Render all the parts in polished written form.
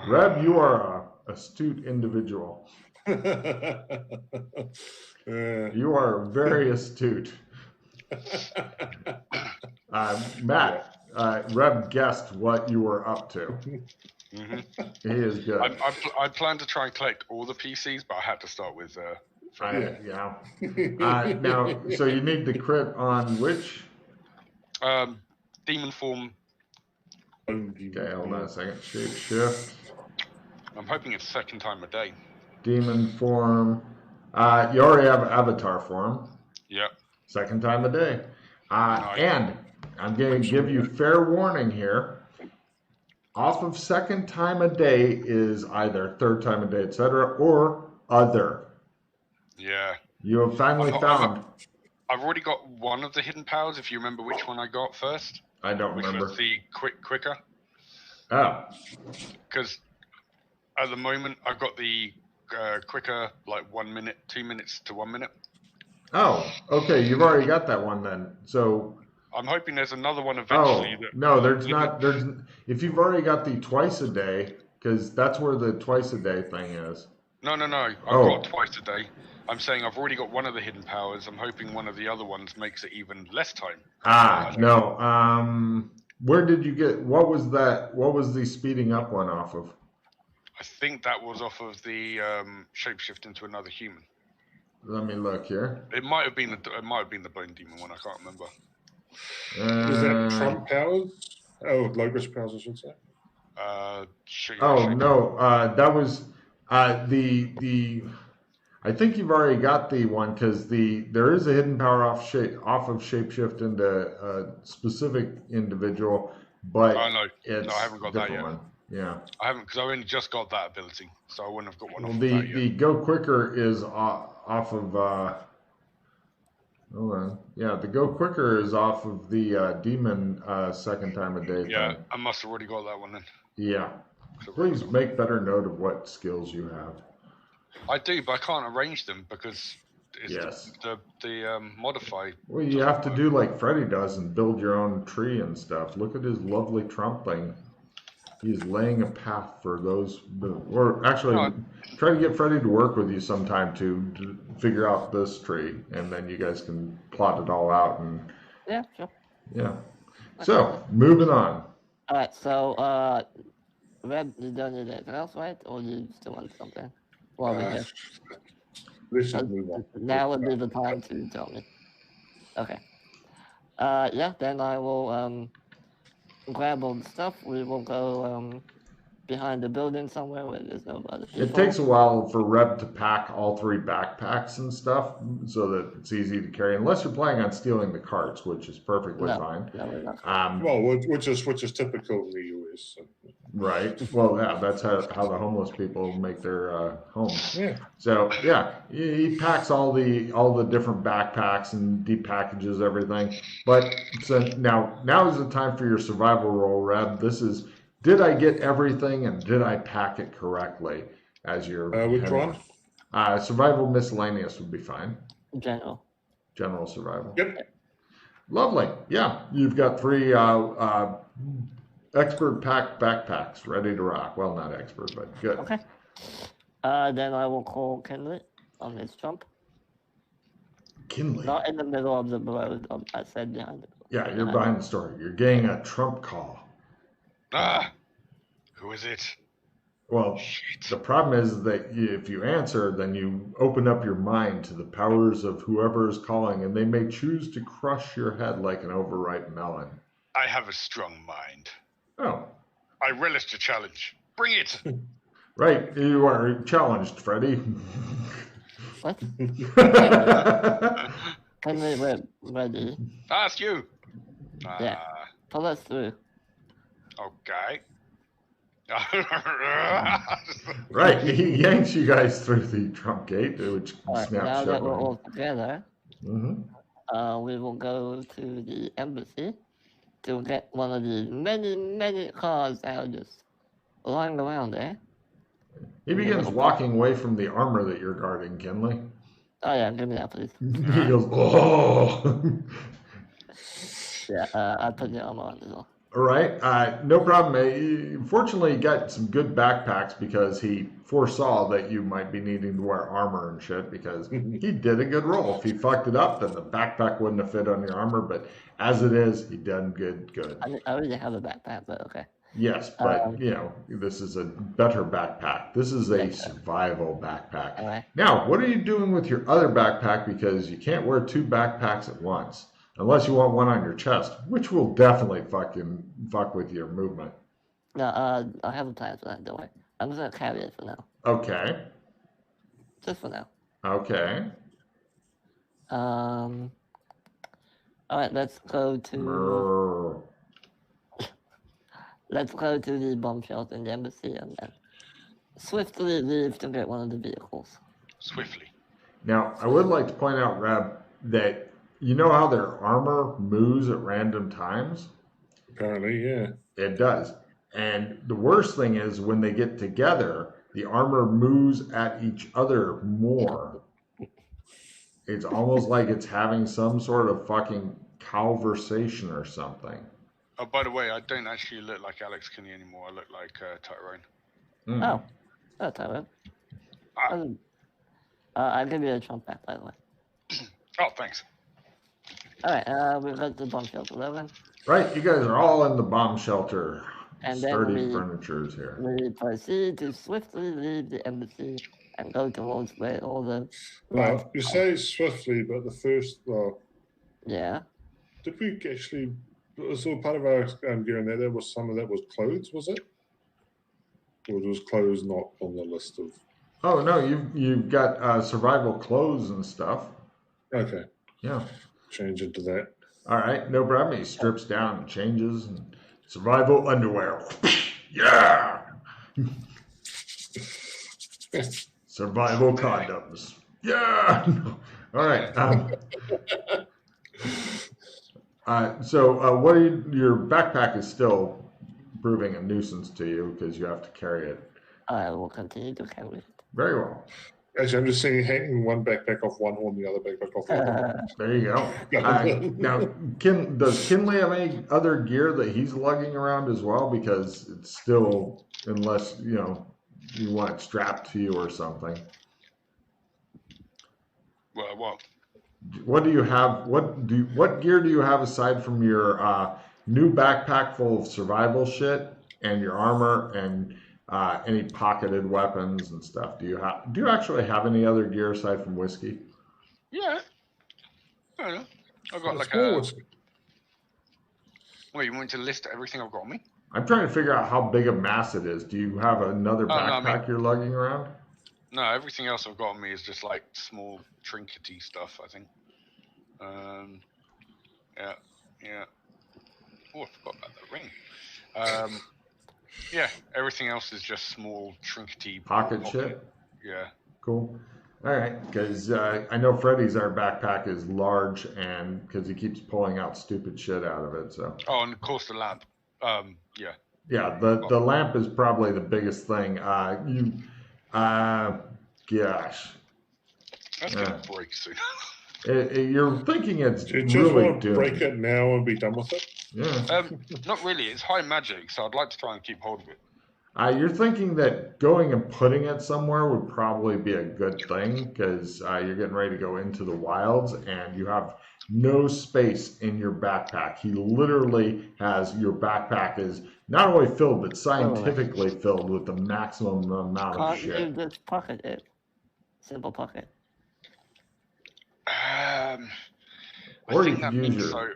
Reb, you are a astute individual. You are very astute. Matt, Reb guessed what you were up to. Mm-hmm. He is good. I planned to try and collect all the PCs, but I had to start with yeah. Now, so you need the crit on which? Demon form. Okay, hold on a second. Shape shift. I'm hoping it's second time a day. Demon form. You already have avatar form. Yep. Second time a day. Nice. And I'm going to give you fair warning here. Off of second time a day is either third time a day, etc., or other. Yeah. You have finally found. I've already got one of the hidden powers. If you remember which one I got first. I don't remember. Which was the quicker. Oh. Because at the moment I've got the quicker, like 1 minute, 2 minutes to 1 minute. Oh, okay. You've already got that one then. So. I'm hoping there's another one eventually. Oh, no, there's not. If you've already got the twice a day, because that's where the twice a day thing is. No. I've got twice a day. I'm saying I've already got one of the hidden powers. I'm hoping one of the other ones makes it even less time. No. Where did you get? What was that? What was the speeding up one off of? I think that was off of the shapeshift into another human. Let me look here. It might have been the bone demon one. I can't remember. Is that Trump powers? Oh, Logos powers, I should say. No. That was the. I think you've already got the one because there is a hidden power off of shapeshift into a specific individual, but I haven't got that yet. One. Yeah, I haven't because I only just got that ability, so I wouldn't have got one. Well, the go quicker is off of. Hold on. Yeah, the go quicker is off of the demon second time a day. Yeah, thing. I must have already got that one then. Yeah. Please make better note of what skills you have. I do, but I can't arrange them because it's the modify. Well, you have to do like Freddy does and build your own tree and stuff. Look at his lovely Trump thing. He's laying a path for those, or actually, try to get Freddy to work with you sometime to figure out this tree, and then you guys can plot it all out. And yeah, sure. Yeah. So moving on. All right. So, Red, you don't need anything else, right? Or you still want something? Well, Let's just move on. Now would be the time to tell me. Okay. Then I will grab all the stuff. We will go behind the building somewhere where there's no other people. It takes a while for Reb to pack all 3 backpacks and stuff so that it's easy to carry, unless you're planning on stealing the carts, which is perfectly fine. No, we're not. Well, which is typical of the US. So. Right. Well, yeah, that's how the homeless people make their homes. Yeah. So yeah, he packs all the different backpacks and depackages everything. But so now is the time for your survival roll, Reb. This is. Did I get everything and did I pack it correctly as your which one? Survival miscellaneous would be fine. General survival. Yep. Lovely. Yeah. You've got 3 expert pack backpacks ready to rock. Well, not expert, but good. Okay. Then I will call Kinley on his jump. Kinley? Not in the middle of the road. I said behind it. Yeah, you're behind the story. You're getting a trump call. Who is it? Well, the problem is that if you answer, then you open up your mind to the powers of whoever is calling, and they may choose to crush your head like an overripe melon. I have a strong mind. Oh. I relish the challenge. Bring it! Right, you are challenged, Freddy. What? Kinley, ready. Ask you! Yeah, pull us through. Okay. Right, he yanks you guys through the trunk gate, which snaps shut. Now that we're all together, mm-hmm. We will go to the embassy to get one of the many cars that are just lying around there. He begins walking away from the armor that you're guarding, Kinley. Oh yeah, give me that, please. He goes, oh! Yeah, I put the armor on as well. All right, no problem. Fortunately, he got some good backpacks because he foresaw that you might be needing to wear armor and shit because he did a good roll. If he fucked it up, then the backpack wouldn't have fit on your armor, but as it is, he done good. I already have a backpack, but okay. Yes, but this is a better backpack. This is a survival backpack. Okay. Now, what are you doing with your other backpack? Because you can't wear two backpacks at once. Unless you want one on your chest, which will definitely fuck with your movement. No, I have a plan for that, don't worry. I'm just gonna carry it for now. Okay. Just for now. Okay. Alright, let's go to the bomb shelter in the embassy and then swiftly leave to get one of the vehicles. Swiftly. Now, I would like to point out, Rab, that you know how their armor moves at random times? Apparently, yeah. It does. And the worst thing is when they get together, the armor moves at each other more. It's almost like it's having some sort of fucking conversation or something. Oh, by the way, I don't actually look like Alex Kinney anymore. I look like Tyrone. Oh, Tyrone. I'll give you a trump back, by the way. Oh, thanks. Alright, we've got the bomb shelter 11. Right, you guys are all in the bomb shelter. And Sturdy furniture's here. We proceed to swiftly leave the embassy and go towards where all the... Well, you say swiftly, but the first, Yeah. did we actually, so part of our gear in there was some of that was clothes, was it? Or was clothes not on the list of... Oh, no, you've got survival clothes and stuff. Okay. Yeah. Change into that. All right, no problem. He strips down and changes. And survival underwear. Yeah! Survival condoms. Yeah! All right. So what are your backpack is still proving a nuisance to you because you have to carry it. I will continue to carry it. Very well. Actually, I'm just saying hanging one backpack off one horn, the other backpack off the other. There you go. Now, does Kinley have any other gear that he's lugging around as well? Because it's still, unless, you want it strapped to you or something. Well, what? What do you have? What gear do you have aside from your new backpack full of survival shit and your armor and any pocketed weapons and stuff? Do you actually have any other gear aside from whiskey? Yeah. I don't know. I've got like whiskey. Wait, you want me to list everything I've got on me? I'm trying to figure out how big a mass it is. Do you have another backpack you're lugging around? No, everything else I've got on me is just like small trinkety stuff, I think. Yeah. Oh, I forgot about the ring. Yeah, everything else is just small trinkety pocket shit. Yeah. Cool. All right, because I know Freddy's our backpack is large, and because he keeps pulling out stupid shit out of it. So. Oh, and of course the lamp. Yeah. Yeah, the lamp is probably the biggest thing. Gosh. That's gonna break soon. You're thinking it's Do you just really want to break it now and be done with it? Yeah. Not really. It's high magic, so I'd like to try and keep hold of it. You're thinking that going and putting it somewhere would probably be a good thing because you're getting ready to go into the wilds and you have no space in your backpack. He literally has your backpack is not only filled but scientifically filled with the maximum amount of shit. Can't you just pocket it? Simple pocket. Or you could use your... So,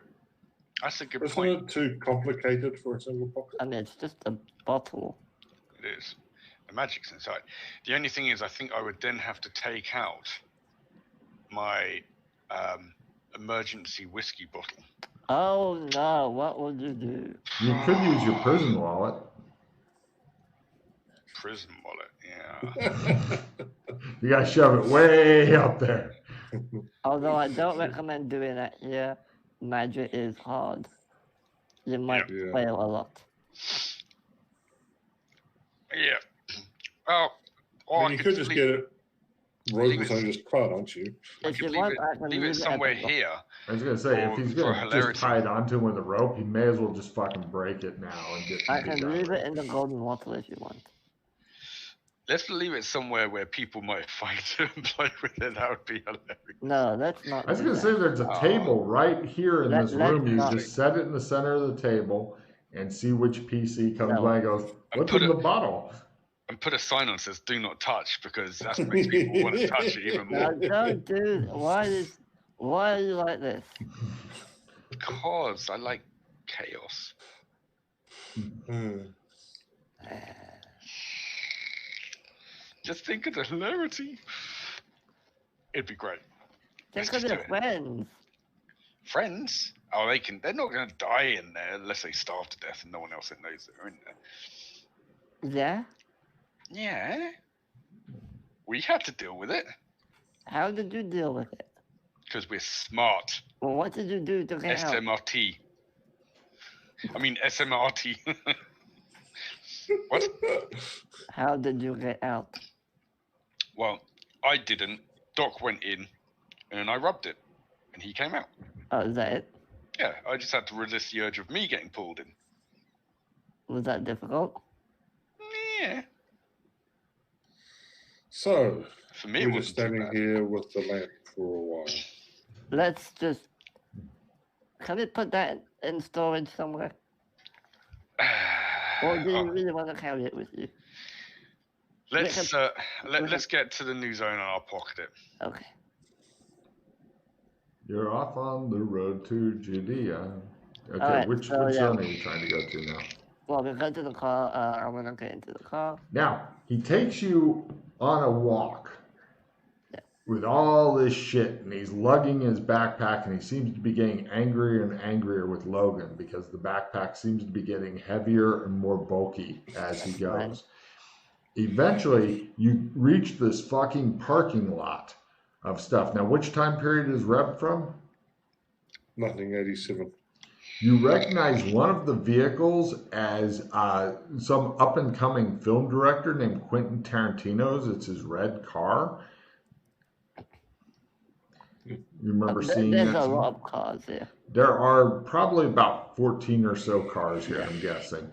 that's a good Isn't point. it too complicated for a single pocket? I mean, it's just a bottle. It is. The magic's inside. The only thing is, I think I would then have to take out my emergency whiskey bottle. Oh no, what would you do? You could use your prison wallet. Prison wallet, yeah. You gotta shove it way up there. Although I don't recommend doing that here. Magic is hard. You might fail a lot. Yeah. Oh, I mean, you could just get it. Rogue was only just cut, aren't you? I If could you want, I can leave it at somewhere the- here. I was gonna say, if For- he's for gonna just hilarity. tie it onto him with a rope, he may as well just fucking break it now and get. I get can done leave with it in the golden water if you want. Let's leave it somewhere where people might find it and play with it. That would be hilarious. No, let's not. I was do gonna that. say there's a table right here in Let- this let's room. You not- just set it in the center of the table and see which PC comes No. by and goes, "What's put in it- the bottle?" And put a sign on that says "Do not touch" because that makes people want to touch it even No, more. don't do. Why are you like this? Because I like chaos. Hmm. Just think of the hilarity. It'd be great. Think Let's of just your do it. friends. Friends? Oh, they're not going to die in there unless they starve to death and no one else knows they're in there. Yeah. Yeah. We had to deal with it How did you deal with it? because we're smart. Well, what did you do to get out? SMRT. I mean, SMRT. What? How did you get out? Well, I didn't. Doc went in and then I rubbed it and he came out. Oh, is that it? Yeah, I just had to resist the urge of me getting pulled in. Was that difficult? Yeah. So, For me, it we're wasn't just too standing bad. here with the lamp for a while. Let's just. Can we put that in storage somewhere? Or do you Oh, really want to carry it with you? let's get to the new zone and I'll pocket it. Okay. You're off on the road to Judea. Okay, Alright, which so, yeah. zone are you trying to go to now? Well, we go to the car. I'm gonna get into the car. Now, he takes you on a walk with all this shit, and he's lugging his backpack, and he seems to be getting angrier and angrier with Logan because the backpack seems to be getting heavier and more bulky as he goes. Eventually, you reach this fucking parking lot of stuff. Now, which time period is Reb from? Nothing 87. You recognize one of the vehicles as some up-and-coming film director named Quentin Tarantino's. It's his red car. You remember seeing There's that? a lot of cars here. There are probably about 14 or so cars here, I'm guessing.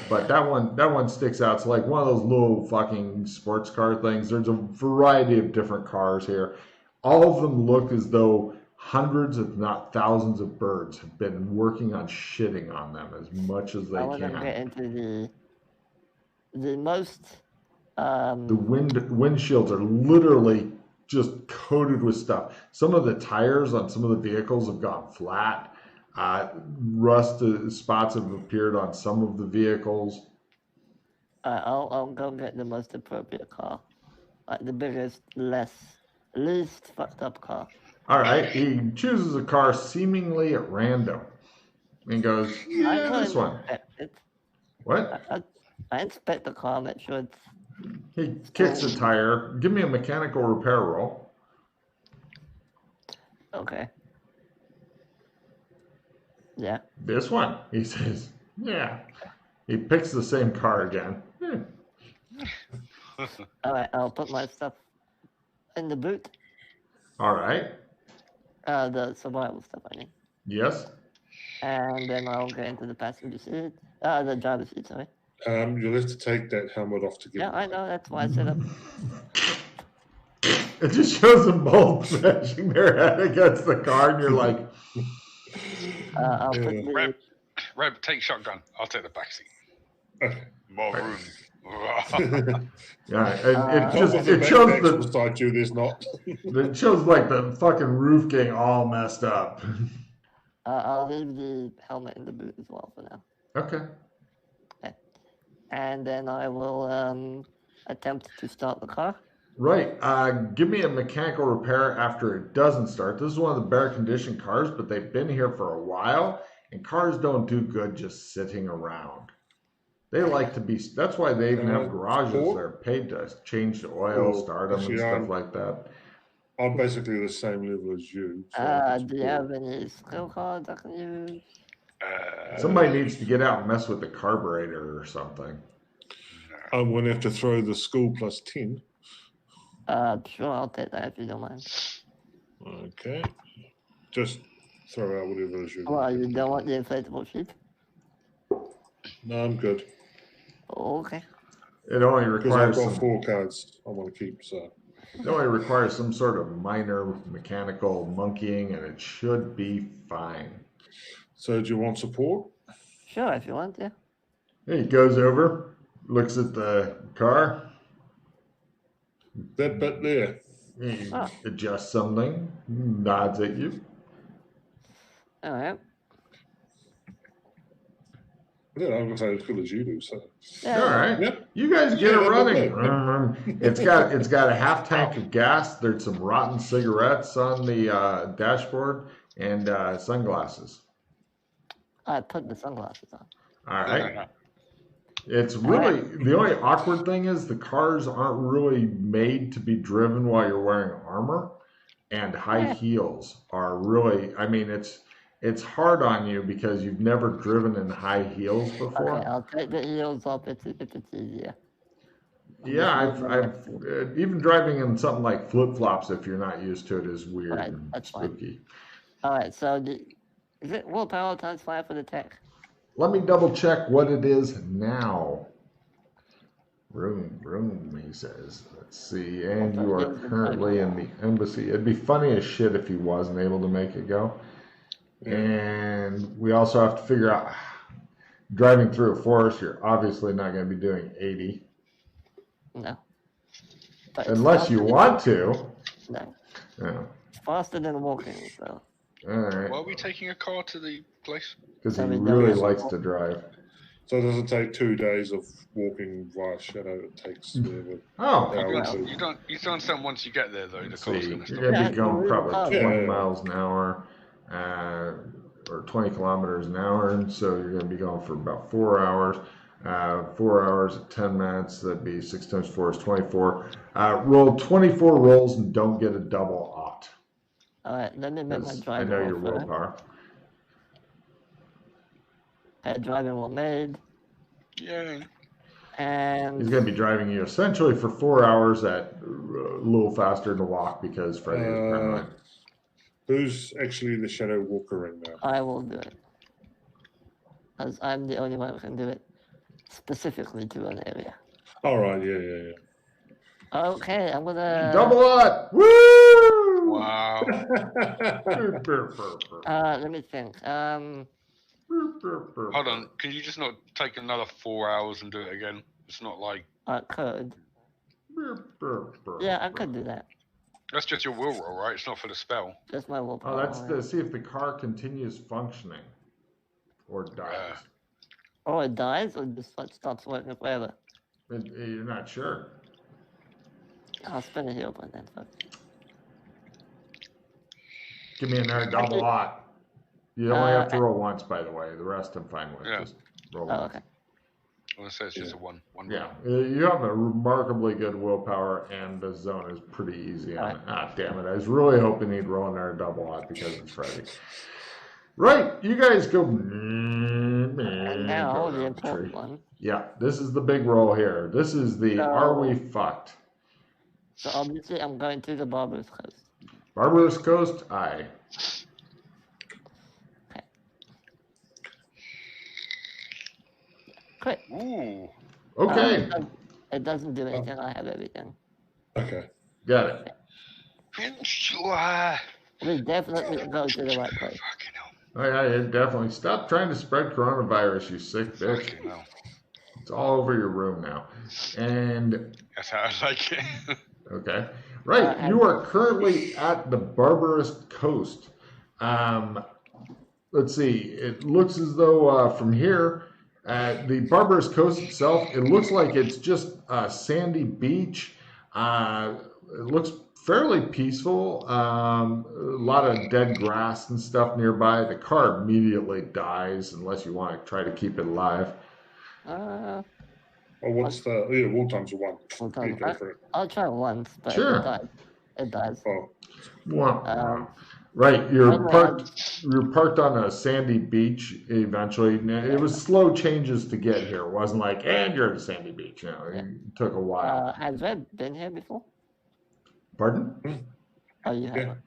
But that one sticks out. It's like one of those little fucking sports car things. There's a variety of different cars here. All of them look as though hundreds, if not thousands, of birds have been working on shitting on them as much as they I want to can. get into the most. The windshields are literally just coated with stuff. Some of the tires on some of the vehicles have gone flat. Rust spots have appeared on some of the vehicles. I'll go get the most appropriate car, like the biggest, least fucked up car. All right, he chooses a car seemingly at random and goes, "Yeah, this one." What? I inspect the car, make sure it's. He kicks a tire. Give me a mechanical repair roll. Okay. Yeah. This one, he says. Yeah. He picks the same car again. All right, I'll put my stuff in the boot. All right. The survival stuff, I mean. Yes. And then I'll get into the passenger seat. The driver's seat, sorry. You'll have to take that helmet off to get Yeah, I know, that's why I set up. It just shows them both smashing their head against the car, and you're like, I'll put the. Reb, take shotgun. I'll take the back seat. Okay. More room. yeah. It It shows beside you, there's not. it shows like the fucking roof getting all messed up. I'll leave the helmet in the boot as well for now. Okay. And then I will attempt to start the car. Right. Give me a mechanical repair after it doesn't start. This is one of the better conditioned cars, but they've been here for a while, and cars don't do good just sitting around. They like to be. That's why they even have garages. They're paid to change the oil, start them, and stuff like that. I'm basically the same level as you. Do you have any skill cards I can use? Somebody needs to get out and mess with the carburetor or something. I'm going to have to throw the school plus 10. Sure, I'll take that if you don't mind. Okay. Just throw out whatever is you. Well, you don't want the inflatable sheep? No, I'm good. Okay. It only Because I've requires got some. 4 cards I want to keep, so. It only requires some sort of minor mechanical monkeying, and it should be fine. So do you want support? Sure, if you want, yeah. He goes over, looks at the car, That bit there. he Ah. adjusts something, nods at you. All right. Yeah, I'm going to say as good as you do, so. Yeah, All right, Yep. you guys get Yeah, it that'd be running. It's got a half tank of gas. There's some rotten cigarettes on the dashboard and sunglasses. I put the sunglasses on. All right. Yeah. It's really the only awkward thing is the cars aren't really made to be driven while you're wearing armor, and high heels are really. I mean, it's hard on you because you've never driven in high heels before. Okay, I'll take the heels off if it's easier. Yeah, I've even driving in something like flip flops if you're not used to it is weird Right, and that's fine. spooky. All right, so is it willpower times 5 for the tech? Let me double check what it is now. Room, he says. Let's see. And you are currently in the embassy. It'd be funny as shit if he wasn't able to make it go. And we also have to figure out driving through a forest, you're obviously not going to be doing 80. No. But Unless you want to. No. Yeah. It's faster than walking, so. All right. Why are we taking a car to the place? Because he I mean, really no, likes to drive. So does it take 2 days of walking via shadow? It takes whatever. Oh, You don't understand once you get there though. The let's car's see. going to You're stop. going to be going probably Yeah. 20 miles an hour or 20 kilometers an hour. And so you're going to be going for about 4 hours. 4 hours at 10 minutes. That'd be 6 times 4 is 24. Roll 24 rolls and don't get a double aught. All right, let me make my 'Cause drive I know roll your first. willpower. Okay, driving roll made. Yay. And He's going to be driving you essentially for 4 hours at a little faster than a walk because Freddy is paranoid. Who's actually the shadow walker in now? I will do it. Because I'm the only one who can do it specifically to an area. All right, yeah. Okay, I'm gonna. Double aught! Woo! Wow. Let me think. Hold on. Can you just not take another 4 hours and do it again? It's not like Could. Yeah, I could do that. that's just your will roll, right? It's not for the spell. Just my willpower. Oh, that's to see if the car continues functioning or dies. Oh, it dies or just stops working forever? You're not sure. I'll spin a heal point then. Fuck. Give me another double aught. You only have to roll once, by the way. The rest I'm fine with. Yeah. Just roll Oh, once. okay. I want to say it's just a one. Yeah, you have a remarkably good willpower, and the zone is pretty easy on it. Ah, damn it. I was really hoping he'd roll another double aught because it's Freddy. Right, you guys go. And now go the around important tree. one. Yeah, this is the big roll here. This is the So- are we fucked? So obviously I'm going to the Barbarous Coast. Barbarous Coast, aye. Quick. Ooh. Okay, It doesn't do anything. I have everything. Okay. got it. Sure. We definitely go to the right place. Fucking hell. Oh yeah, definitely. Stop trying to spread coronavirus, you sick bitch. Fucking hell. It's all over your room now. And That's how I like it. okay, right. You are currently at the Barbarous Coast. Let's see. It looks as though from here, the Barbarous Coast itself, it looks like it's just a sandy beach. It looks fairly peaceful. A lot of dead grass and stuff nearby. The car immediately dies unless you want to try to keep it alive. Oh, what's the? Yeah, war times are 1. We'll talk Yeah, go about- for it. I'll try once, but Sure. it dies. Oh, Right, you're parked on a sandy beach eventually. It was slow changes to get here. It wasn't like, and you're at a sandy beach. You know, it took a while. Has Red been here before? Pardon? Oh, you have Yeah. it.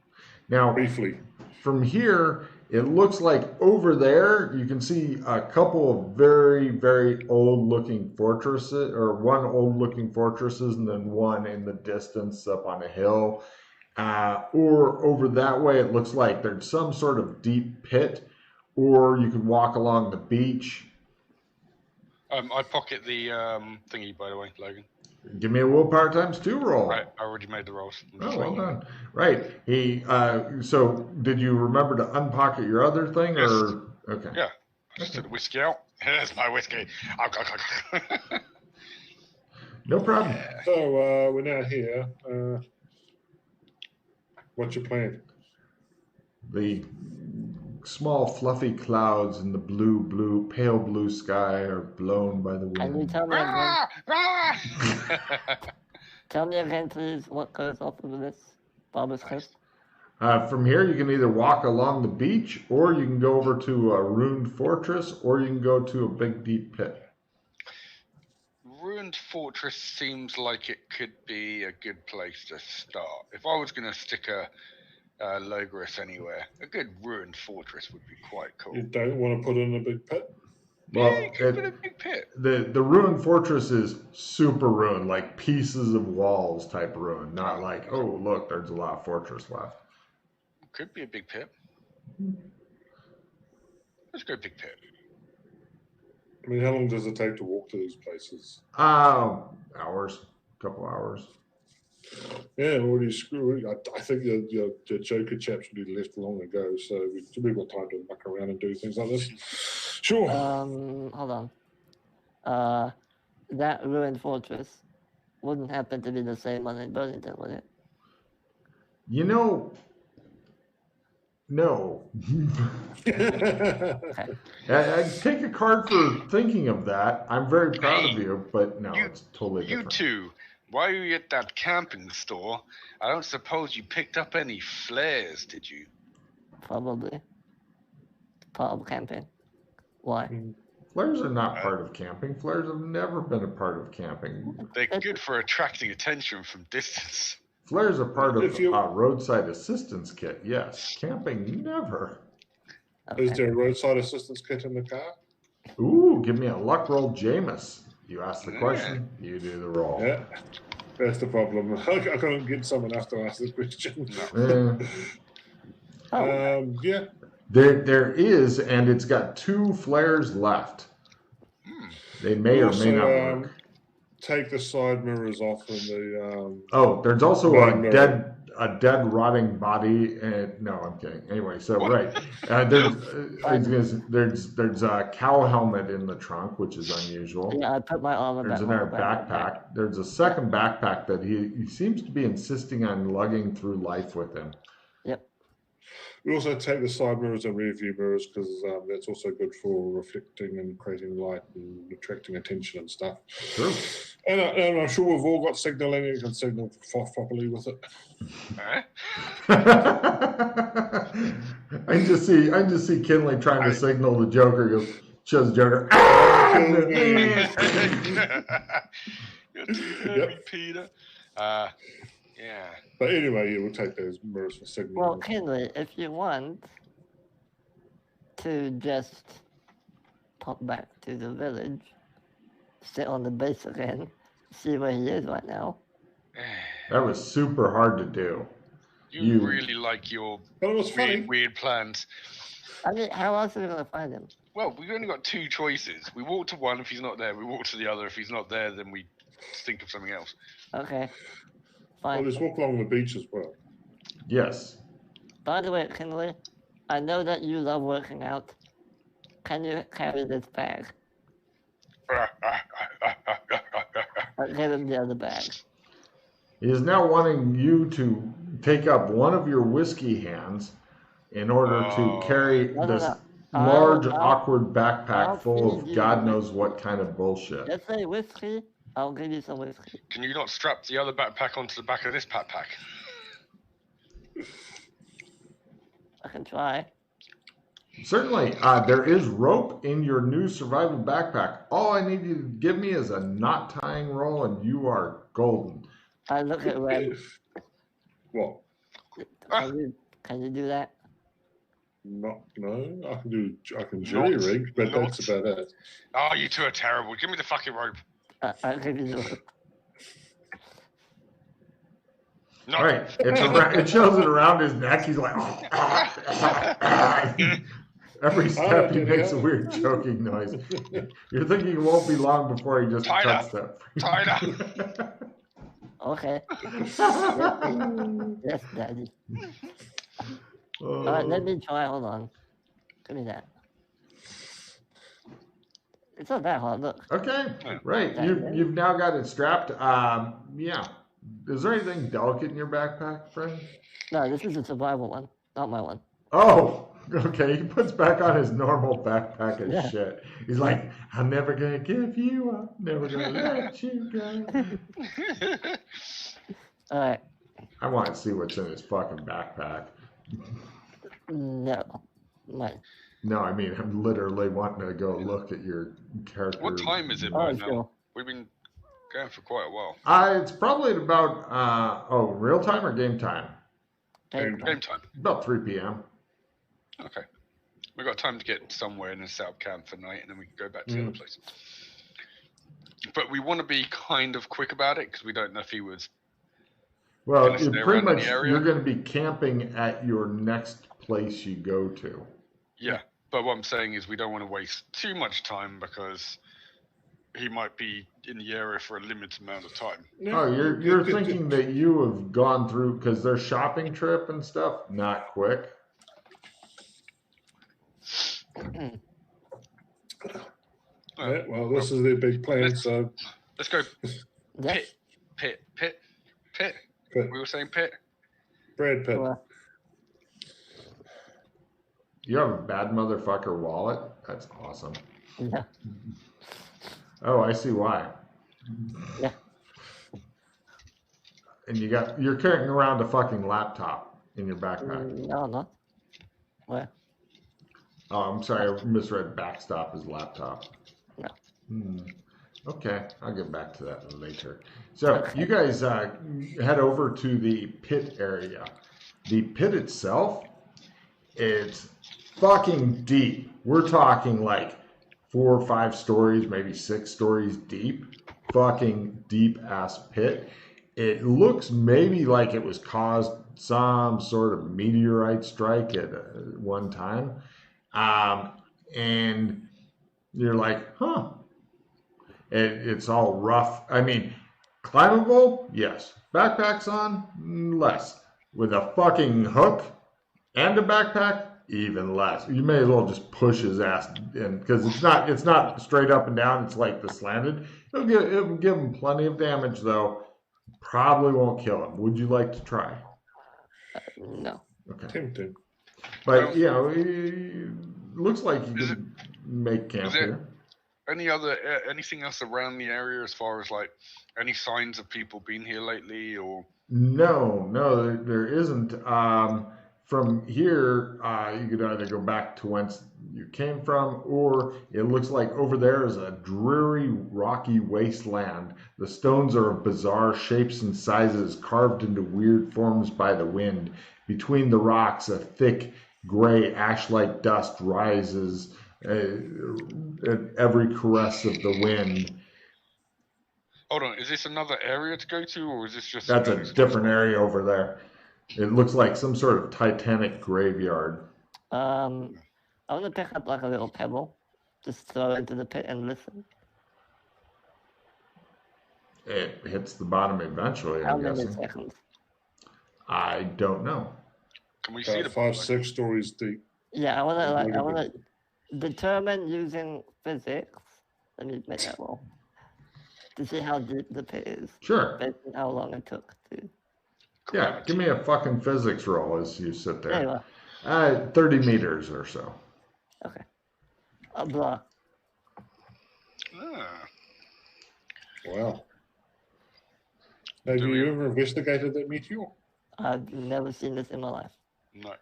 Now, Briefly. from here, it looks like over there you can see a couple of very, very old-looking fortresses, or one old-looking fortresses, and then one in the distance up on a hill. Or over that way, it looks like there's some sort of deep pit, or you could walk along the beach. I pocket the thingy, by the way, Logan. Give me a willpower ×2 roll. I already made the rolls. I'm just Oh, well letting you know. done. Right. So did you remember to unpocket your other thing, Yes. or okay? Yeah. I just took the whiskey out. Here's my whiskey. No problem. So we're now here. What's your plan? The small fluffy clouds in the pale blue sky are blown by the Can you wind. tell me again? Ah! Ah! Tell me again, please, what goes off of this Barber's Cliff? From here, you can either walk along the beach, or you can go over to a ruined fortress, or you can go to a big deep pit. Ruined Fortress seems like it could be a good place to start. If I was going to stick a Logris anywhere, a good Ruined Fortress would be quite cool. You don't want to put in a big pit? Well, Yeah, you could put a big pit. the ruined fortress is super ruined, like pieces of walls type ruined, not like, oh, look, there's a lot of fortress left. Could be a big pit. Let's go big pit. I mean, how long does it take to walk to these places? Hours, couple hours. Yeah, already screwed. I think your Joker chaps would be left long ago, so we've got time to muck around and do things like this. Sure. Hold on. That ruined fortress wouldn't happen to be the same one in Burlington, would it? You know, no. I take a card for thinking of that. I'm very proud of you, but no, it's totally You different. two, while you were at that camping store, I don't suppose you picked up any flares, did you? Probably. Part of camping. Why? Flares are not part of camping. Flares have never been a part of camping. They're good for attracting attention from distance. Flares are part of If you- a roadside assistance kit, yes. Camping, never. Okay. Is there a roadside assistance kit in the car? Ooh, give me a luck roll, Jameis. You ask the Yeah. question, you do the roll. Yeah, that's the problem. I can't get someone else to ask this question. Yeah. There is, and it's got 2 flares left. They may or may not work. Take the side mirrors off and the. There's also Right a mirror. dead rotting body. No, I'm kidding. Anyway, so right, there's a cow helmet in the trunk, which is unusual. Yeah, I put my armor There's back another on the ground. backpack. There's a second backpack that he seems to be insisting on lugging through life with him. Yep. We also take the side mirrors and rear view mirrors because that's also good for reflecting and creating light and attracting attention and stuff. True. And I'm sure we've all got signaling. You can signal properly with it. Huh? I just see Kinley trying to signal the Joker. He goes, shows Joker. You're too heavy, Peter. Yeah. But anyway, we'll take those mirrors for signaling. Well, Kinley, if you want to just pop back to the village, sit on the base again, see where he is right now. That was super hard to do. You really like your But it was funny. weird plans. I mean, how else are we going to find him? Well, we've only got 2 choices. We walk to one if he's not there. We walk to the other. If he's not there, then we think of something else. Okay. Well, Fine. let's walk along the beach as well. Yes. By the way, Kinley, I know that you love working out. Can you carry this bag? I'll give him the other bag. He is now wanting you to take up one of your whiskey hands in order to carry No. this I'll- large, I'll- awkward backpack I'll full feed of you God with- knows what kind of bullshit. Let's say whiskey. I'll give you some whiskey. Can you not strap the other backpack onto the back of this backpack? I can try. Certainly, there is rope in your new survival backpack. All I need you to give me is a knot tying roll, and you are golden. I look at Red. What? Can you do that? No, I can jury rig, but that's about it. Oh, you two are terrible. Give me the fucking rope. I'll give you the. No. All right, it shows it around his neck. He's like, every step he makes a weird choking noise. You're thinking it won't be long before he just Tied cuts up. that. Tied up. Okay. Yes, Daddy. Oh. All right, let me try. Hold on. Give me that. It's not that hard. Look. Okay, right. You've now got it strapped. Yeah. Is there anything delicate in your backpack, friend? No, this is a survival one, not my one. Oh, okay. He puts back on his normal backpack and Yeah. shit. He's like, I'm never gonna give you up. Never gonna let you go. All right. I want to see what's in his fucking backpack. No, mine. No, I mean, I'm literally wanting to go look at your character. What time is it Oh, right now? sure. We've been going for quite a while. It's probably at about, real time or game time? Game time. About 3 p.m. Okay. We've got time to get somewhere and then set up camp for night, and then we can go back to the other place. But we want to be kind of quick about it because we don't know if he was. Well, Gonna stay pretty around in much the area? you're going to be camping at your next place you go to. Yeah. But what I'm saying is we don't want to waste too much time because he might be in the area for a limited amount of time. Oh, you're thinking that you have gone through because their shopping trip and stuff not quick. Yeah, well, this is their big plan, so Let's go. Yes. Pit. Pit. We were saying pit. Brad Pitt. Well, You have a bad motherfucker wallet. That's awesome. yeah. Oh, I see why. Yeah. And you're carrying around a fucking laptop in your backpack. No, not. Where? Oh, I'm sorry, I misread backstop as laptop. No. Okay, I'll get back to that later. So you guys head over to the pit area. The pit itself, it's fucking deep. We're talking like 4 or 5 stories, maybe 6 stories deep. Fucking deep ass pit. It looks maybe like it was caused some sort of meteorite strike at one time. And you're like, huh. It's all rough. I mean, climbable? Yes. Backpacks on? Less. With a fucking hook and a backpack? Even less. You may as well just push his ass in because it's not straight up and down. It's like the slanted. It'll give him plenty of damage though. Probably won't kill him. Would you like to try? No. Okay. Tempting. But you know, it looks like you can make camp here. Anything else around the area as far as like any signs of people being here lately or? No, there isn't. From here, you could either go back to whence you came from, or it looks like over there is a dreary, rocky wasteland. The stones are of bizarre shapes and sizes, carved into weird forms by the wind. Between the rocks, a thick, gray, ash-like dust rises at every caress of the wind. Hold on, is this another area to go to, or is this just? That's a different area over there. It looks like some sort of Titanic graveyard. I want to pick up like a little pebble, just throw it into the pit and listen. It hits the bottom eventually, How I'm many guessing. seconds? I don't know. Can we see the 5, 6 stories deep. Yeah, I want to determine using physics. Let me make that roll to see how deep the pit is. Sure. Based on how long it took to. Yeah, give me a fucking physics roll as you sit There you there. are. 30 meters or so. Okay. Blah. Ah, Wow. Have you ever investigated that meteor? I've never seen this in my life. no.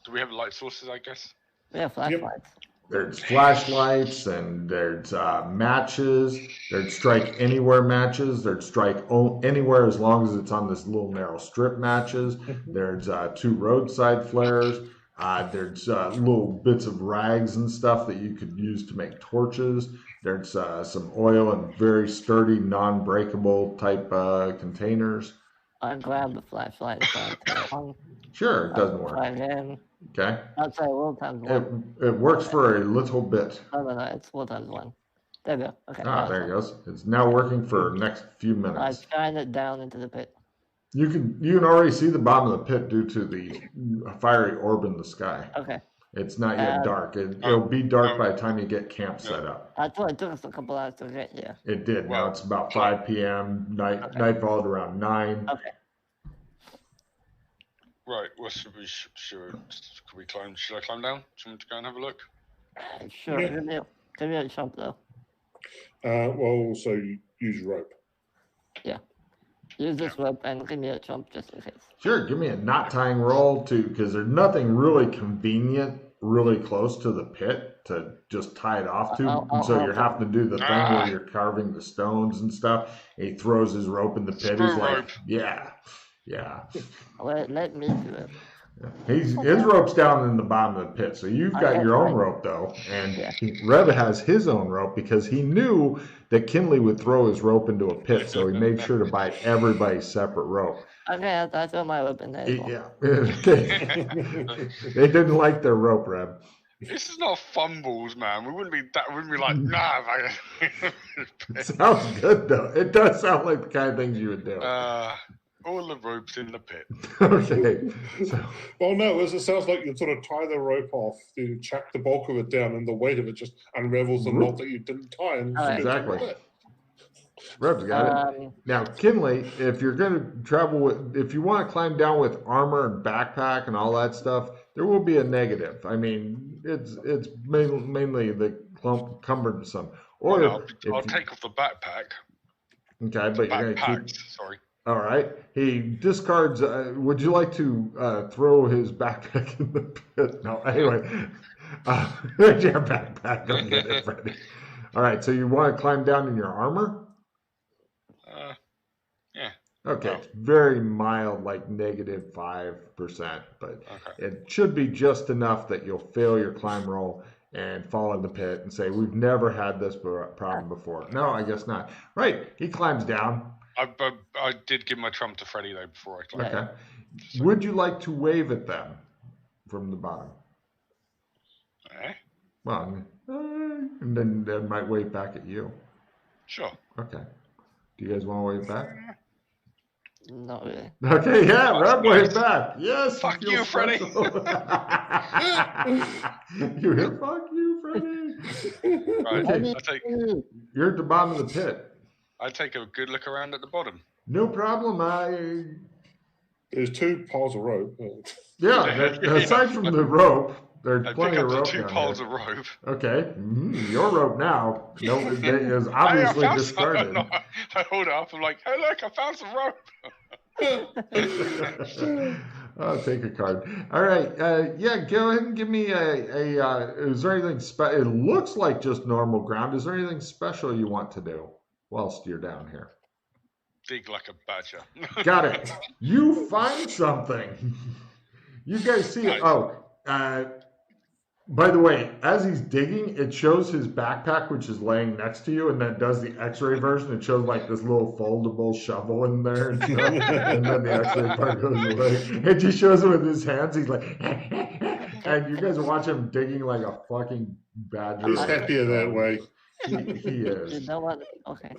Do we have light sources? I guess. We have flashlights. There's flashlights and there's matches. There's strike anywhere matches. There's strike anywhere as long as it's on this little narrow strip matches. There's 2 roadside flares. There's little bits of rags and stuff that you could use to make torches. There's some oil and very sturdy, non-breakable type containers. I grab the flashlight and try to turn it on. Sure, it doesn't work. Try again. Okay. I'll try will times 1. It works for a little bit. No, it's will times 1. There we go. Okay. There it goes. It's now working for the next few I minutes. shine it down into the pit. You can already see the bottom of the pit due to the fiery orb in the sky. Okay. It's not yet dark. It'll be dark by the time you get camp set up. I thought it took us a couple hours to get here. It did. Now it's about 5 p.m. Nightfall at around 9. Okay. Right. Well, should we climb? Should I climb down? Should we go and have a look? Sure. Yeah. Give me a jump though. Well, also use rope. Use this rope and give me a jump just in case. Sure, give me a knot tying roll too, because there's nothing really convenient, really close to the pit to just tie it off to. So you're having to do the thing where you're carving the stones and stuff. And he throws his rope in the pit. Screw He's like, rope. yeah. Let me do it. His rope's down in the bottom of the pit, so you've got your own rope though, and Reb has his own rope because he knew that Kinley would throw his rope into a pit, so he made sure to buy everybody separate rope. Okay, I throw my rope in there. As well. Yeah, they didn't like their rope, Reb. This is not fumbles, man. We wouldn't be like, nah. It sounds good though. It does sound like the kind of things you would do. All the ropes in the pit. Okay. So, Well, no, it sounds like you sort of tie the rope off, you chuck the bulk of it down, and the weight of it just unravels the knot that you didn't tie. And exactly. Reb's got it. Now, Kinley, if you're going to travel if you want to climb down with armor and backpack and all that stuff, there will be a negative. I mean, it's mainly the cumbersome. Or I'll take off the backpack. Okay, but you're going to keep. Sorry. All right. He discards. Would you like to throw his backpack in the pit? No. Anyway, there's your backpack. Don't get it, Freddie. All right. So you want to climb down in your armor? Yeah. Okay. It's very mild, like -5%, but it should be just enough that you'll fail your climb roll and fall in the pit and say, "We've never had this problem before." No, I guess not. Right. He climbs down. I did give my trump to Freddie though before I climbed. Okay. Would you like to wave at them from the bottom? Well, and then they might wave back at you. Sure. Okay. Do you guys want to wave back? Not really. Okay, yeah, Reb wave back. Yes. Fuck you, Freddie. You hear? Fuck you, Freddie. Right. Okay. You're at the bottom of the pit. I take a good look around at the bottom. No problem. There's 2 piles of rope. Yeah, aside from the rope, there's plenty of rope. I pick up the 2 piles of rope. Okay, your rope now. No, it is obviously discarded. I hold it up. I'm like, hey, look, I found some rope. I'll take a card. All right. Yeah, go ahead and give me is there anything special? It looks like just normal ground. Is there anything special you want to do whilst you're down here? Dig like a badger. Got it. You find something. You guys see it. Oh, by the way, as he's digging, it shows his backpack, which is laying next to you, and that does the X-ray version. It shows like this little foldable shovel in there, and then the X-ray part goes away. It just shows it with his hands. He's like, and you guys are watching him digging like a fucking badger. He's happier that way. He is. You know what? Okay.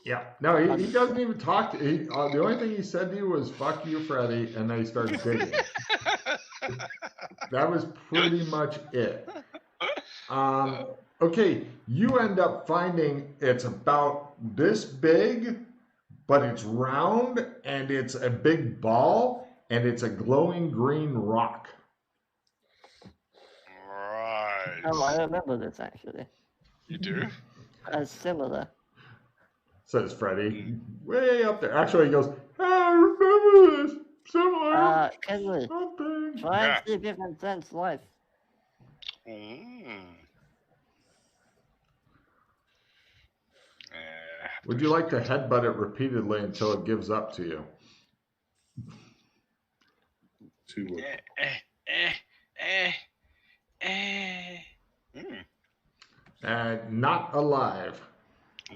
Yeah. No, he doesn't even talk to you. The only thing he said to you was, "Fuck you, Freddie," and then he started digging. That was pretty much it. Okay, you end up finding it's about this big, but it's round, and it's a big ball, and it's a glowing green rock. Right. Oh, I remember this actually. You do? Similar. Says Freddie, way up there. Actually, he goes, I remember this. Similar. Kenley, try and see if you can sense life. Would you like to headbutt it repeatedly until it gives up to you? Not alive.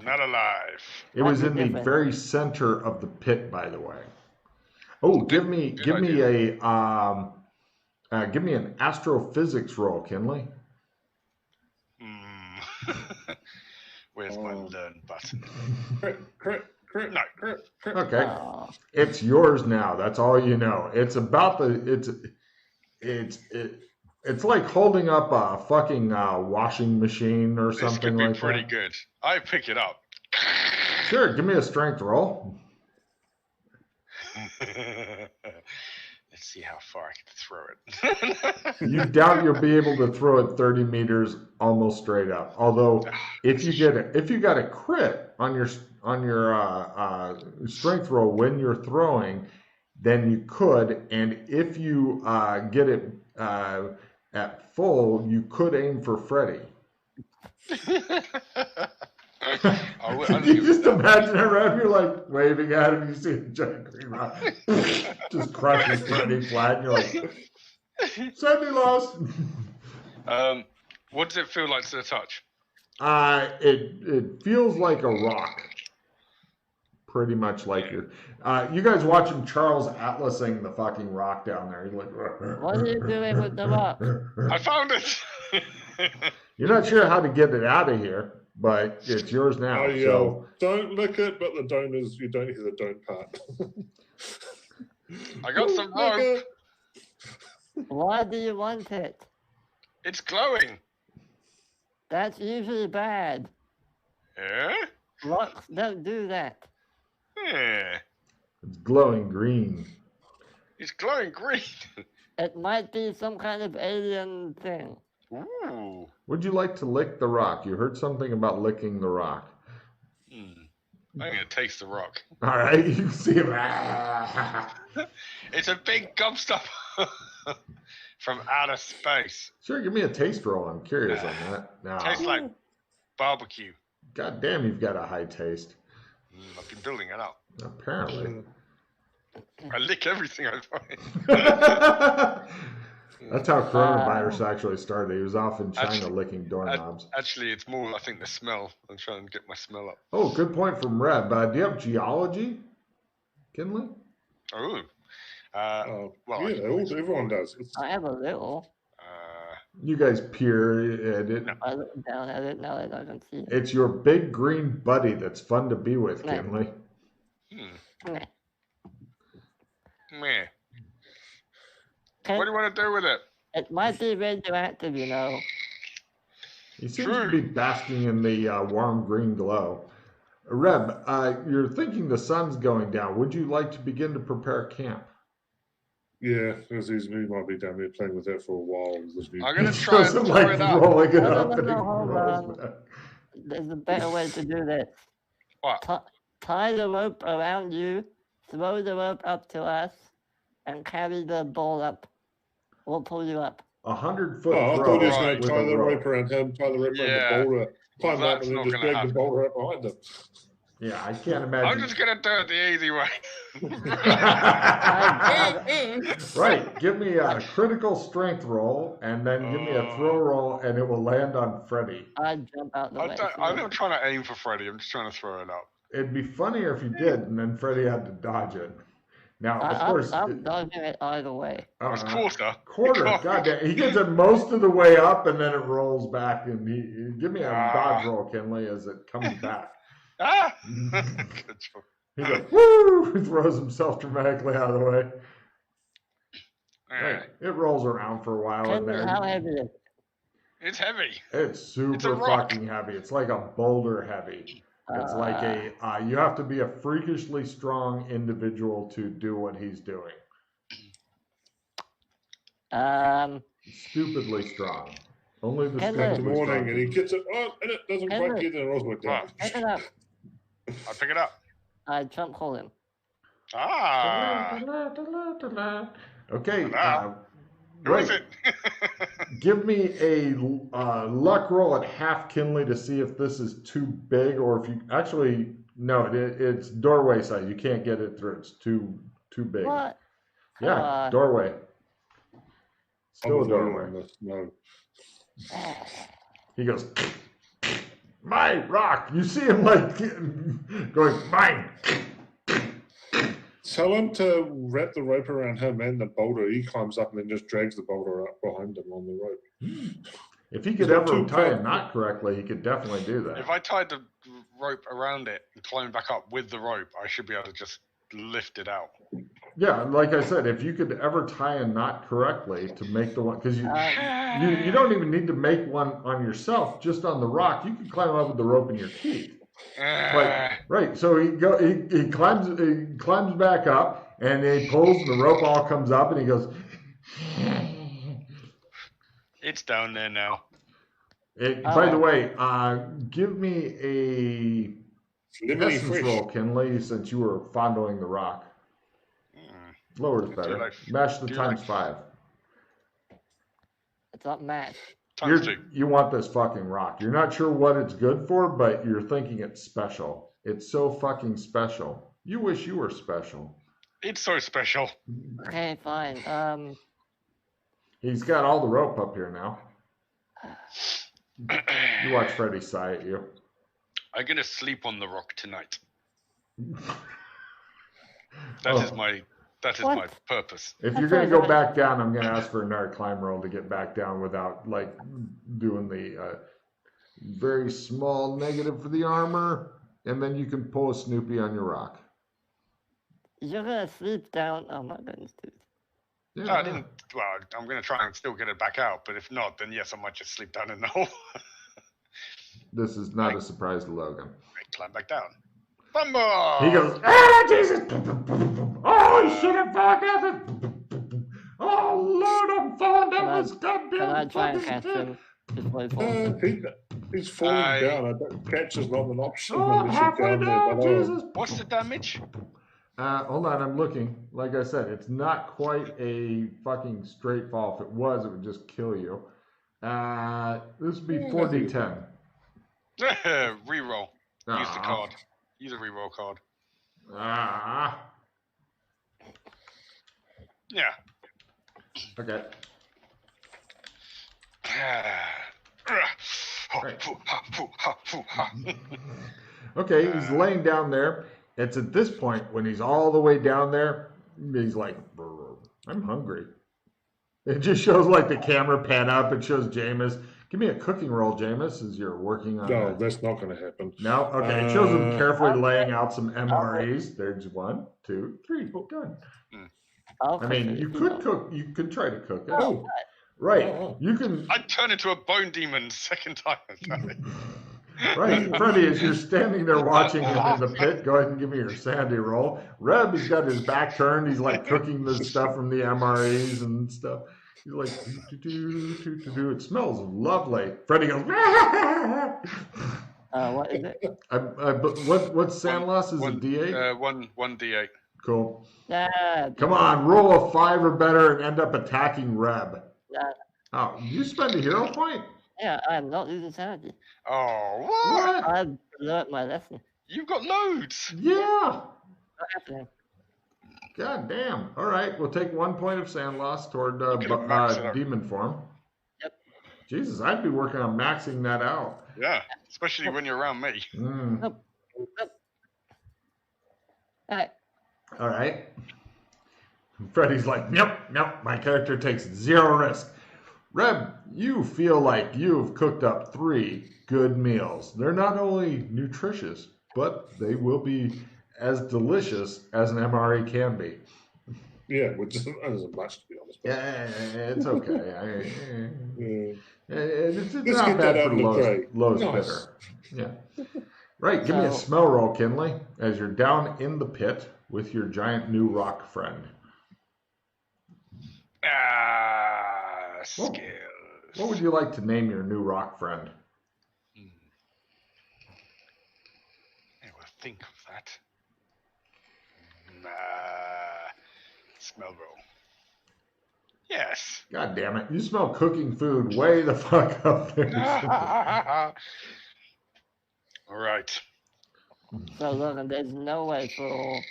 Not alive. It was in the very center of the pit, by the way. Oh, give me an astrophysics roll, Kinley. Where's my learn button? Crit. Okay, it's yours now. That's all you know. It's about it's like holding up a fucking washing machine or something like that. This could be pretty good. I pick it up. Sure, give me a strength roll. Let's see how far I can throw it. You doubt you'll be able to throw it 30 meters almost straight up. Although, if you got a crit on your strength roll when you're throwing, then you could. And if you get it at full, you could aim for Freddy. You just imagine around you like waving at him, you see a giant green rock just crushes Freddy flat, and you're like, Sandy lost. What does it feel like to the touch? It feels like a rock. Pretty much like you guys watching Charles Atlasing the fucking rock down there. He's like, what are you doing with the rock? I found it. You're not sure how to get it out of here. But it's yours now. I yell, don't lick it, but the don't is, you don't hear the don't part. I got some rope. Why do you want it? It's glowing. That's usually bad. Yeah? Rocks don't do that. Yeah. It's glowing green. It's glowing green. It might be some kind of alien thing. Ooh. Would you like to lick the rock? You heard something about licking the rock. I'm going to taste the rock. All right, you can see him. It's a big gobstopper from outer space. Sure, give me a taste roll. I'm curious on that. No. Tastes like barbecue. God damn, you've got a high taste. I've been building it up. Apparently. I lick everything I find. That's how coronavirus actually started. He was off in China licking doorknobs. Actually, it's more, I think, the smell. I'm trying to get my smell up. Oh, good point from Rev. Do you have geology, Kinley? Oh. Well, yeah, everyone does. I have a little. You guys peer at it. No. I look down at it now that I can see it. It's your big green buddy that's fun to be with, Meh. Kinley. Meh. Meh. What do you want to do with it? It might be radioactive, you know. He seems to be basking in the warm green glow. Reb, you're thinking the sun's going down. Would you like to begin to prepare camp? Yeah, because he might be down there playing with that for a while. I'm going to try and throw it up. Rolling it No, up no, and no, it hold rolls on. back. There's a better way to do this. What? Tie the rope around you, throw the rope up to us, and carry the ball up. We'll pull you up. 100-foot I throw. thought he was going with to tie a the rope. rope around him, tie the rope around the boulder, climb up, and then just drag the boulder up behind him. Yeah, I can't imagine. I'm just going to do it the easy way. Right, give me a critical strength roll, and then give me a throw roll, and it will land on Freddy. I jump out the way. I'm not trying to aim for Freddy. I'm just trying to throw it up. It'd be funnier if you did, and then Freddy had to dodge it. Now, of course, I'm dodging it either way. It's quarter. Quarter. Goddamn, he gets it most of the way up, and then it rolls back. And give me a dodge roll, Kinley, as it comes back. Good job. He goes, woo! He throws himself dramatically out of the way. Right. It rolls around for a while in there. How heavy is it? It's heavy. It's super fucking heavy. It's like a boulder heavy. It's like you have to be a freakishly strong individual to do what he's doing. Stupidly strong. Only the stupidly morning, strong. and he gets it, and it doesn't quite get there, and Roswell down. Pick it up. I'll pick it up. I jump hold him. Ah. Okay. Who is it? Give me a luck roll at half Kinley to see if this is too big, or if you actually no, it's doorway size. You can't get it through. It's too big. What? Come Yeah, on. doorway. Still a I'm going doorway. on this. No. He goes, my rock. You see him like going, mine. Tell him to wrap the rope around him and the boulder. He climbs up and then just drags the boulder up behind him on the rope. If he He's could got ever two tie a clubs. knot correctly, he could definitely do that. If I tied the rope around it and climbed back up with the rope, I should be able to just lift it out. Yeah, like I said, if you could ever tie a knot correctly to make the one, because you don't even need to make one on yourself, just on the rock. You can climb up with the rope in your teeth. Right. So he climbs back up, and he pulls, and the rope all comes up, and he goes. It's down there now. By the way, give me a Lemony essence fresh. roll, Kinley, since you were fondling the rock. Lower is better. Mash the times 5. It's not match. Times 2. You want this fucking rock. You're not sure what it's good for, but you're thinking it's special. It's so fucking special. You wish you were special. It's so special. Okay, fine. He's got all the rope up here now. You watch Freddy sigh at you. I'm gonna sleep on the rock tonight. That is my purpose. If you're gonna go back down, I'm gonna ask for another climb roll to get back down without like doing the very small negative for the armor, and then you can pull a Snoopy on your rock. You're gonna sleep down. Oh my goodness, dude. Yeah, No, I didn't. Well, I'm gonna try and still get it back out, but if not, then yes, I might just sleep down in the hole. This is not a surprise to Logan. I climb back down. Bumble! He goes, ah, Jesus! Oh, he should have fallen down. Oh, Lord, I'm falling down this goddamn Can I try and fucking catch pit. him before he falls? He's falling down. Catch is not an option. Oh, I'm unless you're halfway there down, below. Jesus. What's the damage? Hold on, I'm looking. Like I said, it's not quite a fucking straight fall. If it was, it would just kill you. This would be 4d10. Reroll. Use the card. Use a reroll card. Yeah. Okay. Okay, he's laying down there. It's at this point when he's all the way down there, he's like, I'm hungry. It just shows like the camera pan up. It shows Jameis. Give me a cooking roll, Jameis, as you're working on No, that. that's not going to happen. No? Okay, it shows him carefully laying out some MREs. There's 1, 2, 3. Done. I mean, you could cook. You could try to cook it. Oh. Right. You can. I'd turn into a bone demon second time. Right, Freddie, as you're standing there watching him in the pit, go ahead and give me your sandy roll. Reb has got his back turned. He's like cooking the stuff from the MREs and stuff. He's like, it smells lovely. Freddie goes, what is it? what's sand loss? Is it D8? One D8. Cool. Yeah. Come on, roll a 5 or better and end up attacking Reb. Yeah. Oh, you spend a hero point? Yeah, I'm not using sanity. Oh, what? I've learned my lesson. You've got loads. Yeah. Not happening. God damn. All right, we'll take 1 point of sand loss toward demon form. Yep. Jesus, I'd be working on maxing that out. Yeah, especially when you're around me. Nope. Alright. All right. Freddy's like, nope, my character takes 0 risk. Reb, you feel like you've cooked up 3 good meals. They're not only nutritious, but they will be as delicious as an MRE can be. Yeah, which isn't much, to be honest. Yeah, it's okay. It's Let's not get bad that for out of the tray. Lowe's Nice. bitter. Yeah. Right, give me a smell roll, Kinley, as you're down in the pit with your giant new rock friend. Skills. What would you like to name your new rock friend? I will think of that. Smell roll. Yes. God damn it. You smell cooking food way the fuck up there. All right. So Logan, there's no way for